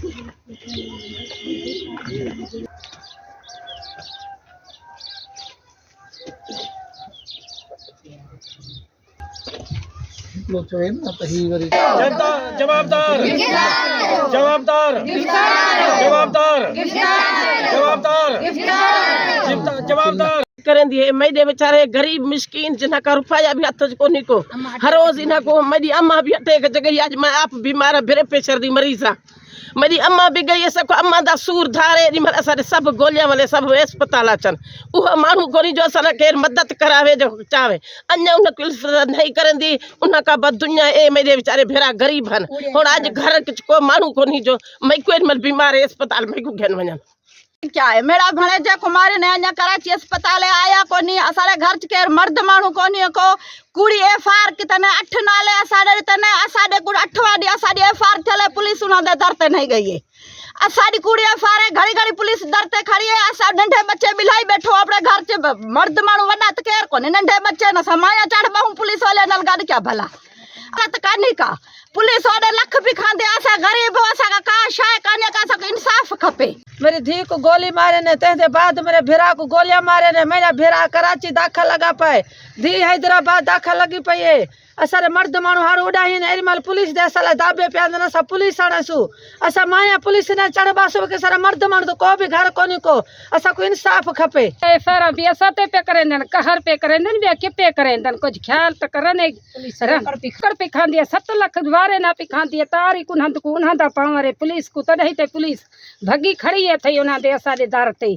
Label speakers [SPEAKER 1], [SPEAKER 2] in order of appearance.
[SPEAKER 1] जवाबदार जवाबदार जवाबदार जवाबदार जवाबदार
[SPEAKER 2] करें दिए मेरे बेचारे गरीब मिस्किन जिन्हें का रुपया भी हथ कोनी को हर रोज इन्हें को मेरी अम्मा भी हटे जगह आज मैं आप बीमार ब्लड प्रेशर दी मरीज हाँ मेरी अम्मा भी गई है सबको अम्मा दा सूर धारे असारे सब गोलियां वाले सब अस्पताल अचन उह मानू कोनी जो असा केर मदद करावे जो चाहे अन्य उन नहीं करें दी उनका बद दुनिया ए मेरे बेचारे भेरा गरीब हन और आज घर को मानू कोनी जो मैं कोई मल बीमार है अस्पताल में को घेन वजन
[SPEAKER 3] क्या है मेरा भणेजा कुमारी ने अञा कराची अस्पताल आया कोनी असारे घर के मर्द मानू कोनी को कुड़ी एफआईआर कितने 8 नाले असारे तने असारे कुड़ 8वां डी असारी एफआईआर चले पुलिस उना दे दरते नहीं गई है असारी कुड़ी एफआईआर घड़ी घड़ी पुलिस दरते खड़ी है असा नंढे बच्चे बिलाई बैठो अपने घर से मर्द मानू वना त केर कोनी नंढे बच्चे न समाया चढ़ बहु पुलिस वाले नल गाड़ी क्या भला त कानी का पुलिस वाले लख भी खांदे असा गरीब असा का शाय काने का सब इंसाफ खपे।
[SPEAKER 4] मेरी धी को गोली मारे ने ते बाद मेरे भेरा को गोलियां मारे ने मेरा भेरा कराची दाखिल लगा पाए धी हैदराबाद दाखिल लगी पई है असारे मर्द मानू हार उड़ाई ने एरिमल पुलिस दे असाले दाबे पे अंदर असा पुलिस आणसु असा माया पुलिस ने चढ़बासो के सारा मर्द मानू तो को भी घर कोनी को असा को इंसाफ खपे
[SPEAKER 5] एफआईआर भी असा ते पे करेंदन कहर पे करेंदन बे के पे करेंदन कुछ ख्याल त करने कर पे खांदी 7 लाख द्वारे ना पे खांदी तारी कुन हंद को उन्हां दा पावरे पुलिस को तडही ते पुलिस भगी खड़ी है थई उना दे असा दे दार ते